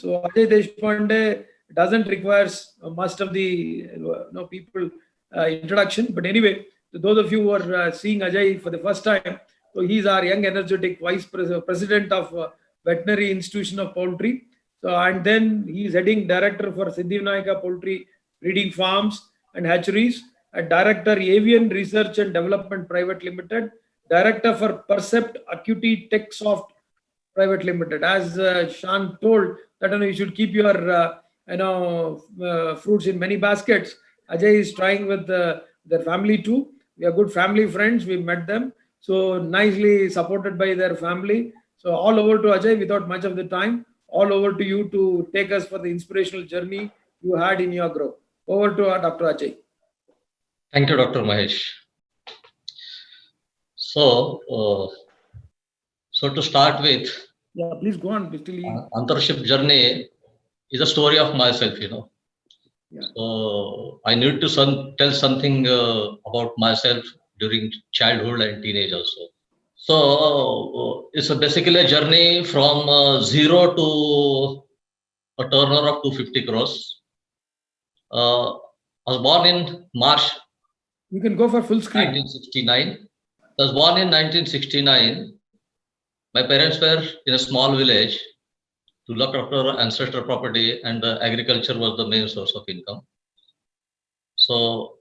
So Ajay Deshpande doesn't require most of the people introduction. But anyway, to those of you who are seeing Ajay for the first time, so he's our young, energetic president of Veterinary Institution of Poultry. So, and then he's heading director for Siddhivinayak Poultry Breeding Farms and Hatcheries, and director Avian Research and Development Private Limited, director for Percept Acuity TechSoft Private Limited. As Shan told that you should keep your fruits in many baskets. Ajay is trying with their family too. We are good family friends. We met them, so nicely supported by their family. So all over to Ajay without much of the time. All over to you to take us for the inspirational journey you had in your growth. Over to Dr. Ajay. Thank you, Dr. Mahesh. So to start with, yeah, please go on. Entrepreneurship journey is a story of myself, Yeah. So I need to tell something about myself during childhood and teenage also. So it's basically a journey from zero to a turnover of 250 crores. I was born in March. You can go for full screen. 1969. I was born in 1969. My parents were in a small village to look after ancestral property, and agriculture was the main source of income. So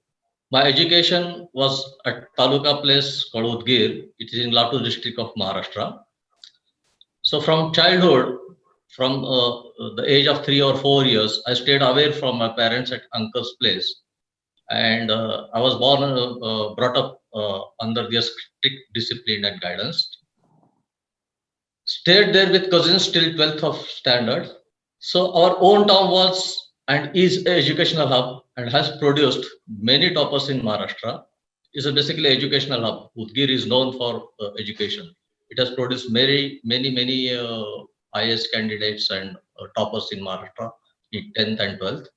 my education was at Taluka place called Udgir. It is in Latur district of Maharashtra. So from childhood, from the age of 3 or 4 years, I stayed away from my parents at uncle's place. And I was brought up under their strict discipline and guidance. Stayed there with cousins till 12th of standard. So our own town was and is an educational hub and has produced many toppers in Maharashtra. It's basically educational hub. Udgir is known for education. It has produced many IAS candidates and toppers in Maharashtra in 10th and 12th.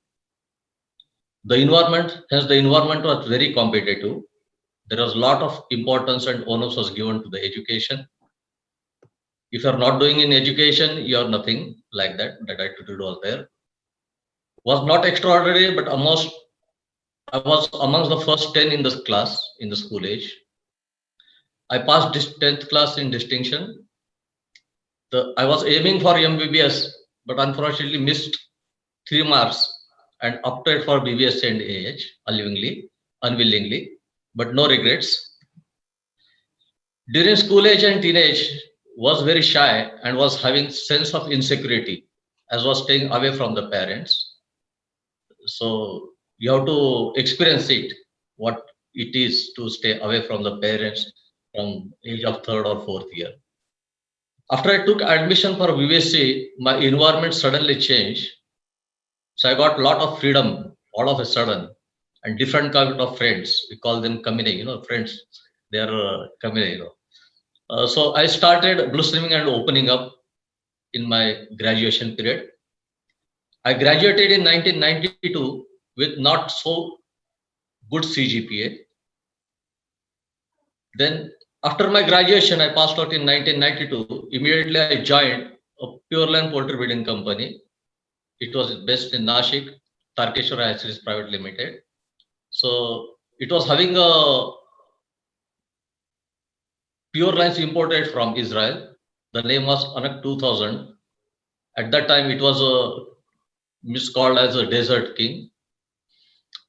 The environment was very competitive. There was a lot of importance and onus was given to the education. If you are not doing in education, you are nothing, like that. That attitude was there. Was not extraordinary, but almost I was amongst the first 10 in the class in the school age. I passed 10th class in distinction. I was aiming for MBBS, but unfortunately missed 3 marks and opted for BBS and AH, unwillingly, but no regrets. During school age and teenage, was very shy and was having sense of insecurity, as was staying away from the parents. So you have to experience it, what it is to stay away from the parents from age of 3rd or 4th year. After I took admission for VSC, my environment suddenly changed. So I got a lot of freedom all of a sudden and different kind of friends. We call them kamine, friends. They are kamine, So I started blossoming and opening up in my graduation period. I graduated in 1992 with not so good CGPA. Then after my graduation, I passed out in 1992. Immediately I joined a Pure Land Poultry Breeding Company. It was based in Nashik, Tarkeshwar Hatcheries Private Limited. So it was having a pure lines imported from Israel. The name was Anak 2000. At that time, it was miscalled as a desert king.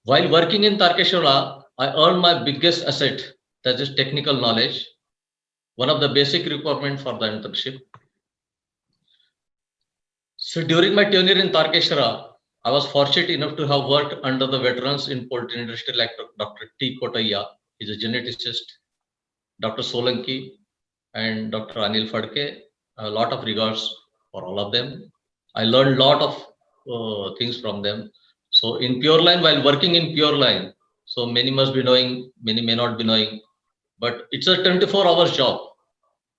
While working in Tarkeshwar, I earned my biggest asset, that is technical knowledge, one of the basic requirements for the internship. So during my tenure in Tarkeshwar, I was fortunate enough to have worked under the veterans in poultry industry like Dr. T. Kotaiya, he's a geneticist, Dr. Solanki, and Dr. Anil Fadke. A lot of regards for all of them. I learned a lot of things from them. So in Pure Line, while working in Pure Line, so many must be knowing, many may not be knowing, but it's a 24-hour job.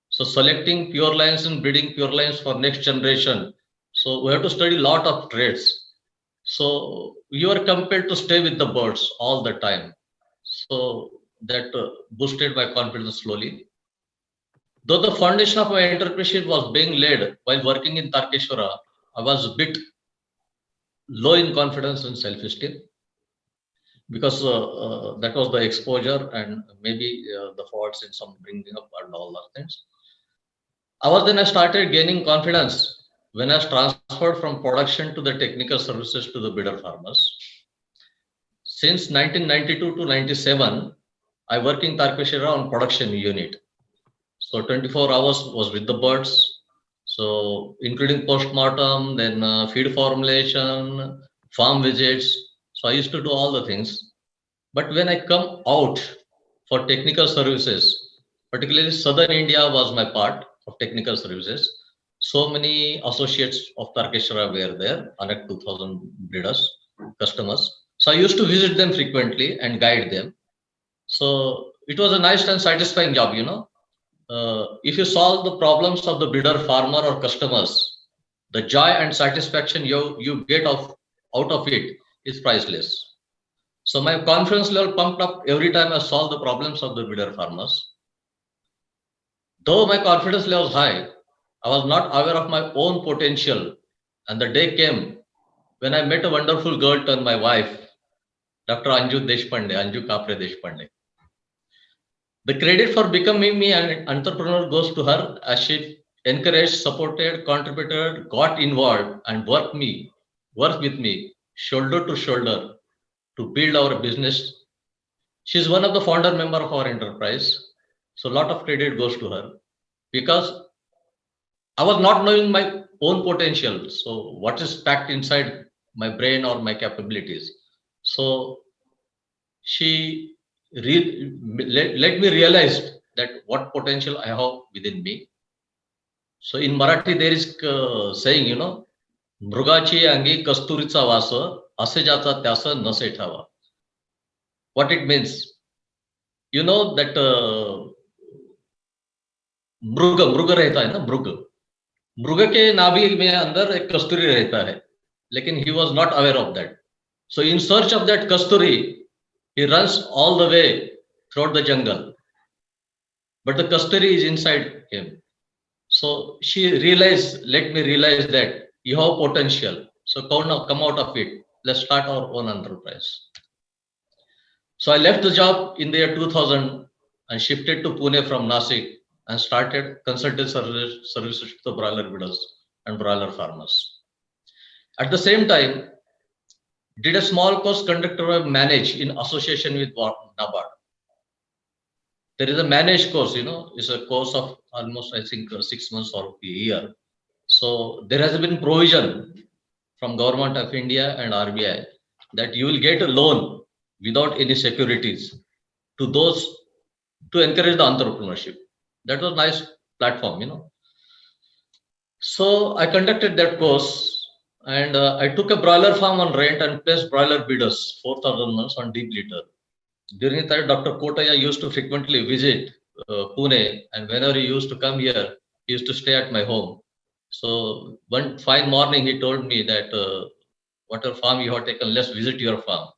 So selecting pure lines and breeding pure lines for next generation. So we have to study a lot of traits. So you are compelled to stay with the birds all the time. So that boosted my confidence slowly. Though the foundation of my entrepreneurship was being laid while working in Tarkeshwar, I was a bit low in confidence and self-esteem because that was the exposure and maybe the faults in some bringing up and all those things. I started gaining confidence when I was transferred from production to the technical services to the bidder farmers. Since 1992 to 97, I work in Tarkveshira on production unit. So 24 hours was with the birds. So including postmortem, then feed formulation, farm visits. So I used to do all the things. But when I come out for technical services, particularly Southern India was my part of technical services. So many associates of Tarkeshwara were there, around 2000 breeders, customers. So I used to visit them frequently and guide them. So it was a nice and satisfying job, you know. If you solve the problems of the breeder, farmer, or customers, the joy and satisfaction you get out of it is priceless. So my confidence level pumped up every time I solve the problems of the breeder farmers. Though my confidence level was high, I was not aware of my own potential. And the day came when I met a wonderful girl turned my wife, Dr. Anju Kapre Deshpande. The credit for becoming me an entrepreneur goes to her as she encouraged, supported, contributed, got involved, and worked with me shoulder to shoulder to build our business. She's one of the founder member of our enterprise. So a lot of credit goes to her because I was not knowing my own potential. So what is packed inside my brain or my capabilities. So she let me realize that what potential I have within me. So in Marathi there is saying, you know, मृगाची अंगी कस्तुरीचा वास असे ज्याचा त्यास नसे ठावा. What it means, you know that मृग रहता है ना, मृग के नाभि में अंदर एक कस्तूरी रहता है, लेकिन he was not aware of that. So in search of that kasturi, he runs all the way throughout the jungle, but the kasturi is inside him. So she realized, let me realize that you have potential. So come out of it. Let's start our own enterprise. So I left the job in the year 2000 and shifted to Pune from Nasik and started consulting services to the broiler breeders and broiler farmers. At the same time, did a small course conductor manage in association with NABARD. There is a managed course, you know, it's a course of almost, I think, 6 months or a year. So there has been provision from Government of India and RBI that you will get a loan without any securities to those to encourage the entrepreneurship. That was a nice platform, you know. So I conducted that course and I took a broiler farm on rent and placed broiler breeders, 4,000 months on deep litter. During that, Dr. Kotaya used to frequently visit Pune, and whenever he used to come here, he used to stay at my home. So one fine morning, he told me that whatever farm you have taken, let's visit your farm.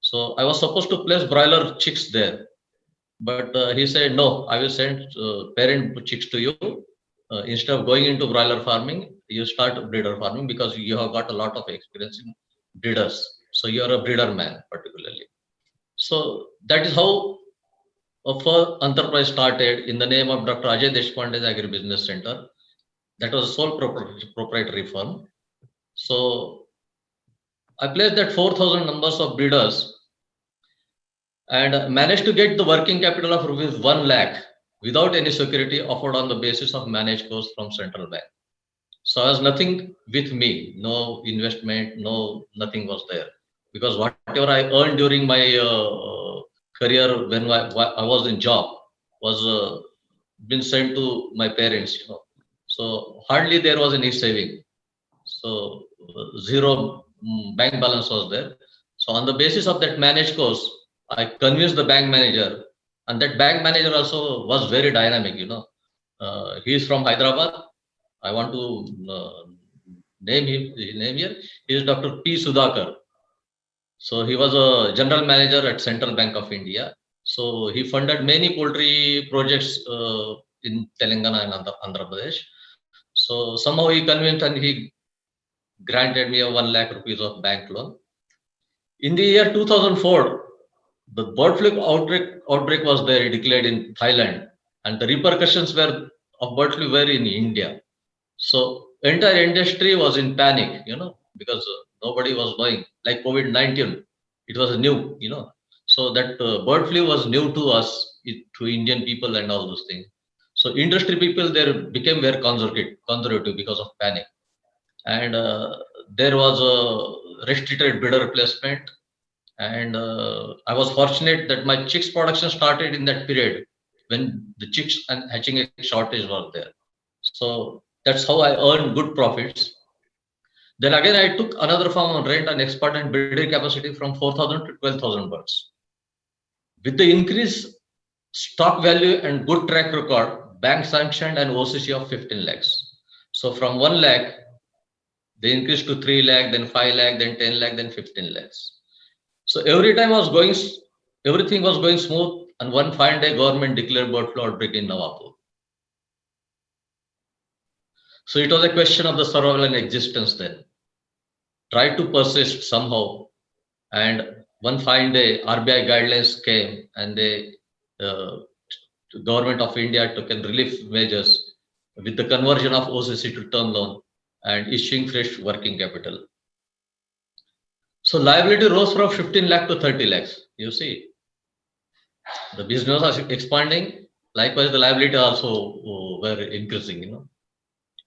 So I was supposed to place broiler chicks there, but he said, no, I will send parent chicks to you. Instead of going into broiler farming, you start breeder farming because you have got a lot of experience in breeders. So you are a breeder man particularly. So that is how a enterprise started in the name of Dr. Ajay Deshpande's Agribusiness Center. That was a sole proprietary firm. So I placed that 4,000 numbers of breeders and managed to get the working capital of rupees 1 lakh without any security offered on the basis of managed course from Central Bank. So I was nothing with me, no investment, nothing was there. Because whatever I earned during my career when I was in job was been sent to my parents, you know. So hardly there was any saving. So zero bank balance was there. So on the basis of that managed course, I convinced the bank manager, and that bank manager also was very dynamic, you know. He is from Hyderabad. I want to name here. He is Dr. P. Sudhakar. So he was a general manager at Central Bank of India. So he funded many poultry projects in Telangana and Andhra Pradesh. So somehow he convinced and he granted me a 1 lakh rupees of bank loan. In the year 2004, the bird flu outbreak was there, declared in Thailand, and the repercussions of bird flu were in India. So entire industry was in panic, because nobody was knowing, like COVID-19, it was new, So that bird flu was new to us, to Indian people and all those things. So industry people there became very conservative because of panic, and there was a restricted bidder placement. And I was fortunate that my chicks production started in that period when the chicks and hatching egg shortage was there. So that's how I earned good profits. Then again, I took another farm on rent and expanded breeding capacity from 4,000 to 12,000 birds. With the increased stock value and good track record, bank sanctioned an OCC of 15 lakhs. So from 1 lakh, they increased to 3 lakh, then 5 lakh, then 10 lakh, then 15 lakhs. So every time everything was going smooth, and one fine day, government declared bird flu outbreak in Nawapur. So it was a question of the survival and existence then. Tried to persist somehow, and one fine day, RBI guidelines came, and the government of India took in relief measures with the conversion of OCC to term loan and issuing fresh working capital. So liability rose from 15 lakh to 30 lakhs. You see, the business was expanding. Likewise, the liability also were increasing.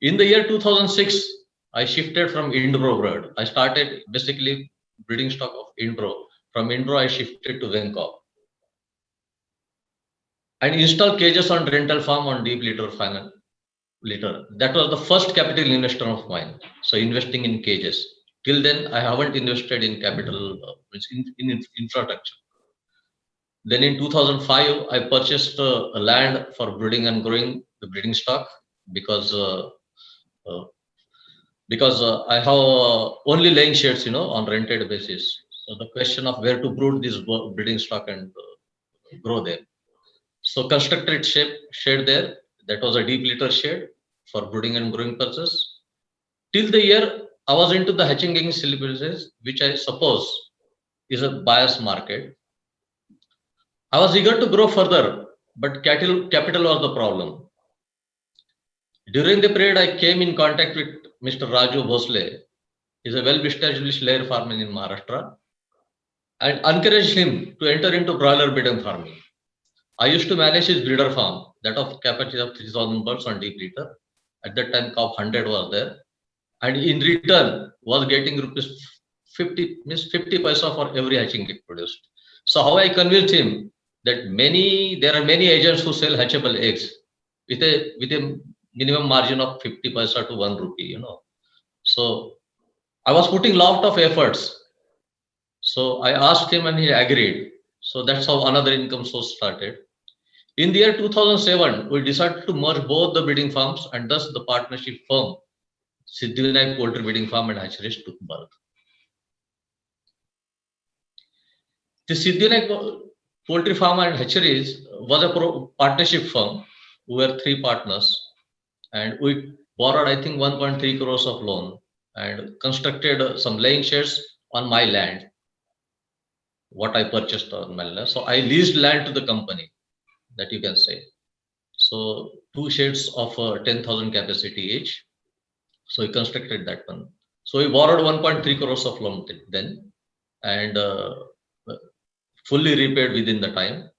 In the year 2006, I shifted from Indro bird. I started basically breeding stock of Indro. From Indro, I shifted to Venkop and installed cages on rental farm on deep litter final litter. That was the first capital investor of mine. So investing in cages. Till then, I haven't invested in capital, in infrastructure. Then in 2005, I purchased a land for breeding and growing the breeding stock because I have only laying sheds, on rented basis. So the question of where to brood this breeding stock and grow them. So constructed shed there. That was a deep litter shed for brooding and growing purposes. Till the year I was into the hatching egg services, which I suppose is a buyer's market. I was eager to grow further, but capital was the problem. During the period, I came in contact with Mr. Raju Bhosle. He's a well-established layer farmer in Maharashtra, and encouraged him to enter into broiler breeding farming. I used to manage his breeder farm, that of capacity of 3,000 birds on deep litter. At that time, COP 100 was there, and in return was getting rupees 50 paisa for every hatching egg produced. So how I convinced him that there are many agents who sell hatchable eggs with a minimum margin of 50 paisa to 1 rupee, So I was putting lot of efforts. So I asked him and he agreed. So that's how another income source started. In the year 2007, we decided to merge both the breeding farms, and thus the partnership firm, Siddhivinayak Poultry Breeding Farm and Hatcheries, took birth. The Siddhivinayak Poultry Farm and Hatcheries was a partnership firm. We were 3 partners, and we borrowed, I think, 1.3 crores of loan and constructed some laying sheds on my land, what I purchased on my land. So I leased land to the company, that you can say. So 2 sheds of 10,000 capacity each. So we constructed that one. So we borrowed 1.3 crores of loan then, and fully repaid within the time.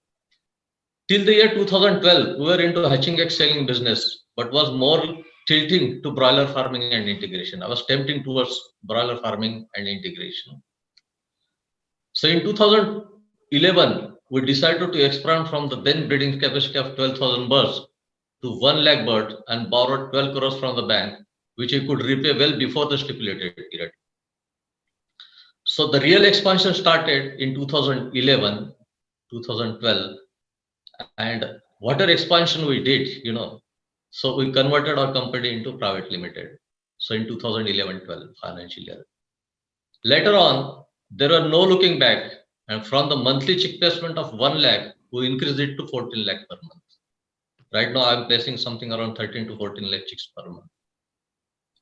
Till the year 2012, we were into hatching egg selling business, but was more tilting to broiler farming and integration. I was tempting towards broiler farming and integration. So in 2011, we decided to expand from the then breeding capacity of 12,000 birds to 1 lakh birds and borrowed 12 crores from the bank, which we could repay well before the stipulated period. So the real expansion started in 2011, 2012, and whatever expansion we did, so we converted our company into private limited. So in 2011-12 financial year. Later on, there were no looking back, and from the monthly chick placement of 1 lakh, we increased it to 14 lakh per month. Right now, I'm placing something around 13 to 14 lakh chicks per month.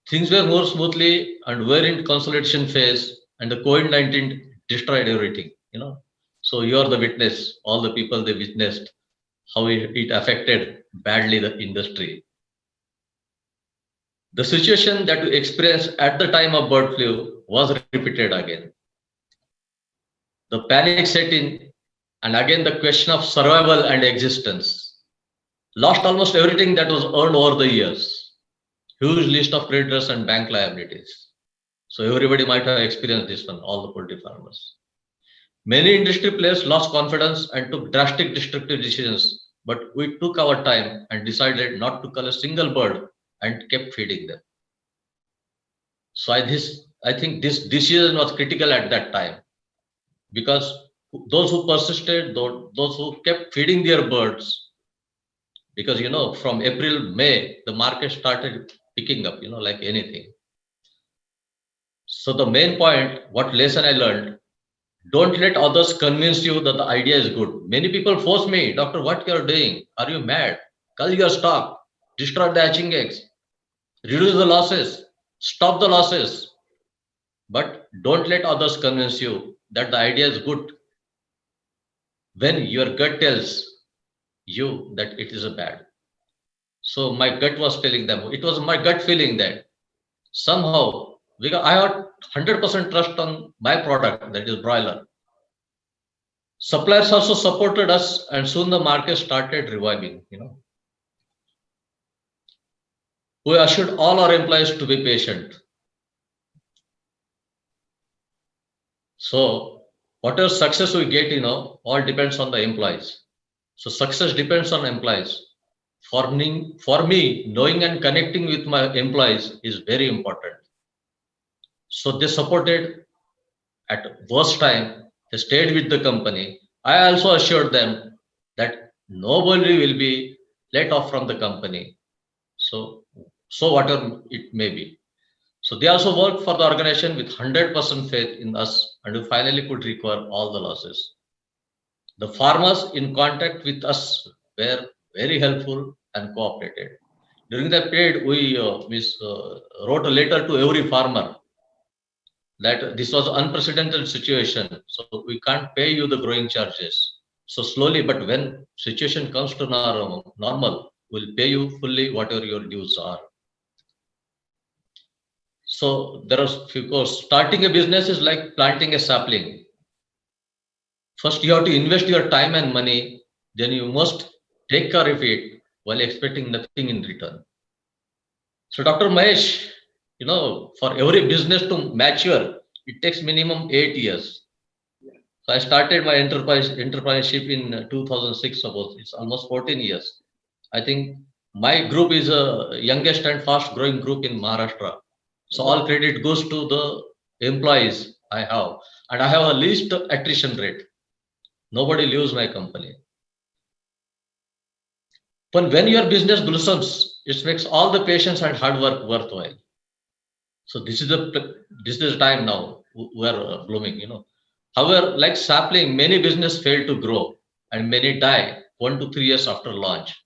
things were more smoothly and were in consolidation phase, and the COVID-19 destroyed everything, So you are the witness, all the people they witnessed how it affected badly the industry. The situation that we experienced at the time of bird flu was repeated again. The panic set in, and again the question of survival and existence. Lost almost everything that was earned over the years. Huge list of creditors and bank liabilities. So everybody might have experienced this one, all the poultry farmers. Many industry players lost confidence and took drastic destructive decisions, but we took our time and decided not to kill a single bird and kept feeding them. So I think this decision was critical at that time, because those who persisted, those who kept feeding their birds, because from April, May, the market started picking up, like anything. So the main point, what lesson I learned, don't let others convince you that the idea is good. Many people force me, doctor, what you are doing? Are you mad? Cull your stock, destroy the hatching eggs, reduce the losses, stop the losses. But don't let others convince you that the idea is good when your gut tells you that it is a bad. So my gut was telling them, it was my gut feeling that somehow, because I had 100% trust on my product, that is broiler. Suppliers also supported us, and soon the market started reviving. We assured all our employees to be patient. So whatever success we get, all depends on the employees. So success depends on employees. For me, knowing and connecting with my employees is very important. So they supported at worst time. They stayed with the company. I also assured them that nobody will be let off from the company. So whatever it may be. So they also worked for the organization with 100% faith in us, and we finally could recover all the losses. The farmers in contact with us were very helpful and cooperated. During that period, we wrote a letter to every farmer that this was an unprecedented situation, so we can't pay you the growing charges. So slowly, but when situation comes to normal, we'll pay you fully whatever your dues are. So there are few courses. Starting a business is like planting a sapling. First, you have to invest your time and money. Then you must take care of it while expecting nothing in return. So Dr. Mahesh, for every business to mature, it takes minimum 8 years. So I started my entrepreneurship in 2006. Suppose it's almost 14 years. I think my group is a youngest and fast growing group in Maharashtra. So all credit goes to the employees I have, and I have a least attrition rate. Nobody leaves my company. But when your business blossoms, it makes all the patience and hard work worthwhile. So this is the time now we are blooming. However, like sapling, many business fail to grow and many die 1 to 3 years after launch.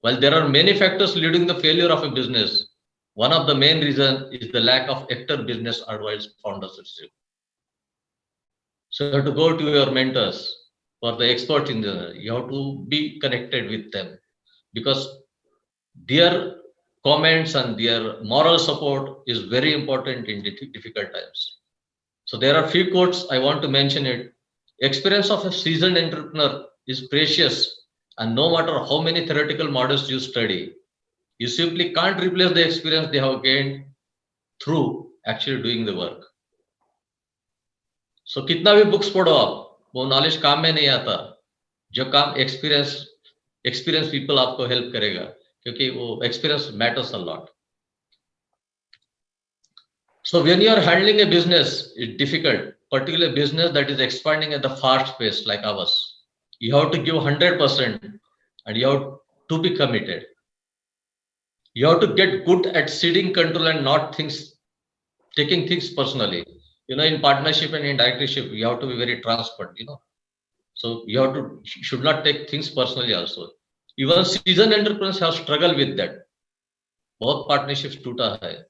While there are many factors leading the failure of a business, one of the main reasons is the lack of actor business advice founders receive. So you have to go to your mentors or the expert in you have to be connected with them, because their comments and their moral support is very important in difficult times. So there are few quotes I want to mention it. Experience of a seasoned entrepreneur is precious, and no matter how many theoretical models you study, you simply can't replace the experience they have gained through actually doing the work. So कितना भी books पढ़ो आप, वो knowledge काम में नहीं आता. जो काम एक्सपीरियंस पीपल आपको हेल्प करेगा, क्योंकि वो experience matters a lot. So when you are handling a business, it's difficult, particularly a business that is expanding at the fast pace like ours. You have to give 100% and you have to be committed. You have to get good at seeding control and not taking things personally. In partnership and in directorship, you have to be very transparent, So you should not take things personally also. Even seasoned entrepreneurs have struggled with that. Both partnerships टूटा है.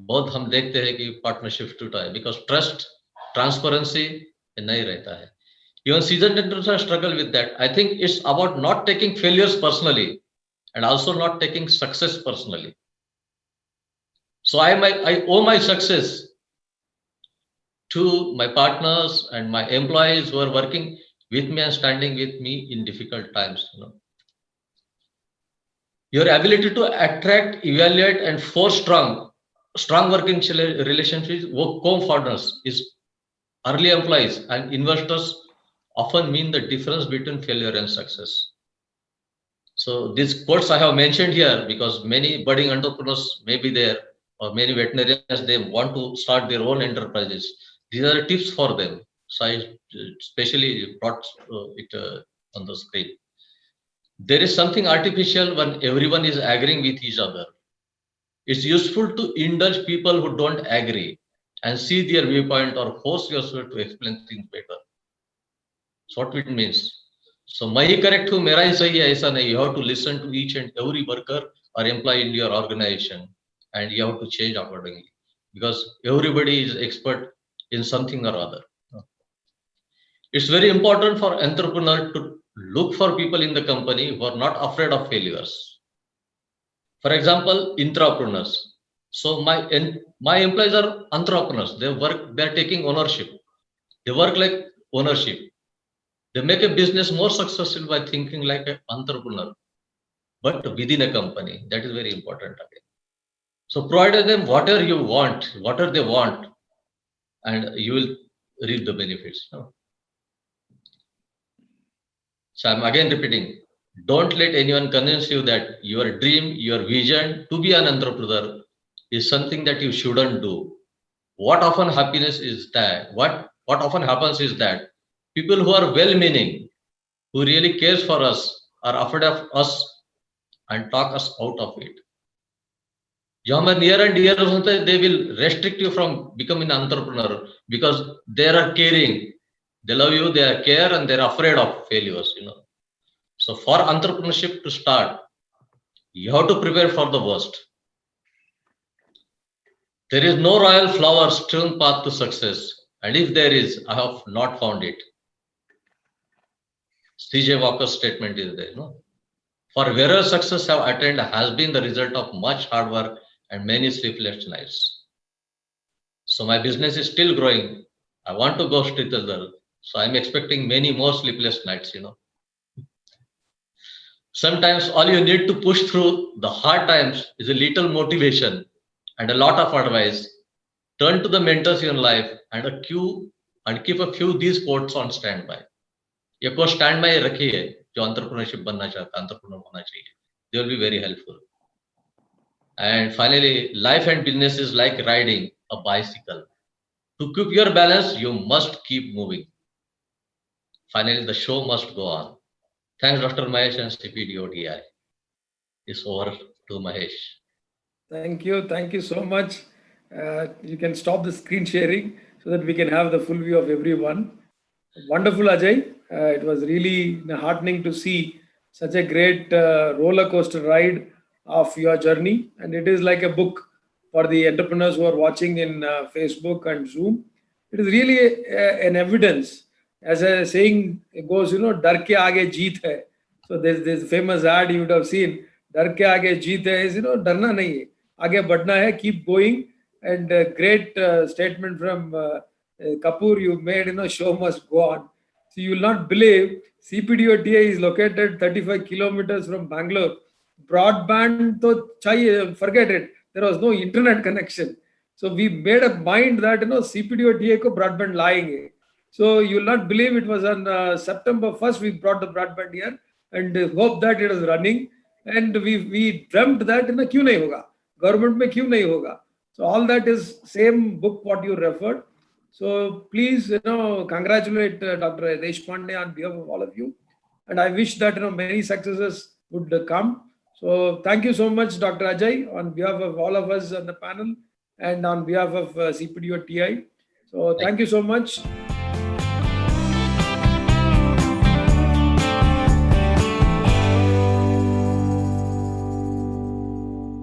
बहुत हम देखते हैं कि partnership टूटा है because trust transparency नहीं रहता है. Even seasoned entrepreneurs struggle with that. I think it's about not taking failures personally and also not taking success personally. So I owe my success to my partners and my employees who are working with me and standing with me in difficult times. Your ability to attract, evaluate, and force strong working relationships with co-founders is early employees and investors often mean the difference between failure and success. So these quotes I have mentioned here because many budding entrepreneurs may be there or many veterinarians, they want to start their own enterprises. These are the tips for them. So I specially brought it on the screen. There is something artificial when everyone is agreeing with each other. It's useful to indulge people who don't agree and see their viewpoint or force yourself to explain things better. That's what it means. So मैं ही correct हूँ, मेरा ही सही है, ऐसा नहीं. You have to listen to each and every worker or employee in your organization, and you have to change accordingly because everybody is expert in something or other. It's very important for entrepreneur to look for people in the company who are not afraid of failures. For example, intrapreneurs. So my employees are entrepreneurs. They're taking ownership. They work like ownership. They make a business more successful by thinking like an entrepreneur, but within a company. That is very important again. So provide them whatever you want, whatever they want, and you will reap the benefits. No? So I'm again repeating, don't let anyone convince you that your dream, your vision to be an entrepreneur is something that you shouldn't do. What often happens is that people who are well-meaning, who really cares for us, are afraid of us and talk us out of it. जो हमारे near and dear होते हैं, they will restrict you from becoming an entrepreneur because they are caring. They love you, they care, and they're afraid of failures. So for entrepreneurship to start, you have to prepare for the worst. There is no royal flower strewn path to success, and if there is, I have not found it. C.J. Walker's statement is there. For wherever success have attained has been the result of much hard work and many sleepless nights. So my business is still growing. I want to go further. So I'm expecting many more sleepless nights. Sometimes all you need to push through the hard times is a little motivation and a lot of advice. Turn to the mentors in your life and keep a few these quotes on standby. ये को stand by रखिए जो entrepreneurship बनना चाहता है, entrepreneur होना चाहिए. They will be very helpful. And finally, life and business is like riding a bicycle. To keep your balance, you must keep moving. Finally, the show must go on. Thanks, Dr. Mahesh and CPDOTI. It's over to Mahesh. Thank you so much. You can stop the screen sharing so that we can have the full view of everyone. Wonderful, Ajay. It was really heartening to see such a great roller coaster ride of your journey. And it is like a book for the entrepreneurs who are watching in Facebook and Zoom. It is really an evidence. As a saying goes, dar ke aage jeet hai. So there's this famous ad you would have seen. Dar ke aage jeet hai is, darna nahi hai. Aage badna hai, keep going. And great statement from Kapoor you made, show must go on. So you will not believe CPDOTI is located 35 kilometers from Bangalore. Broadband, to chahiye, forget it. There was no internet connection. So we made a mind that, CPDOTI ko broadband laenge. So you will not believe it was on September 1st, we brought the broadband here and hope that it is running. And we dreamt that, kyun nahi hoga? Government mein kyun nahi hoga? So all that is same book what you referred. So please, congratulate Dr. Deshpande on behalf of all of you. And I wish that, many successes would come. So thank you so much, Dr. Ajay, on behalf of all of us on the panel and on behalf of CPDOTI. So thank you so much.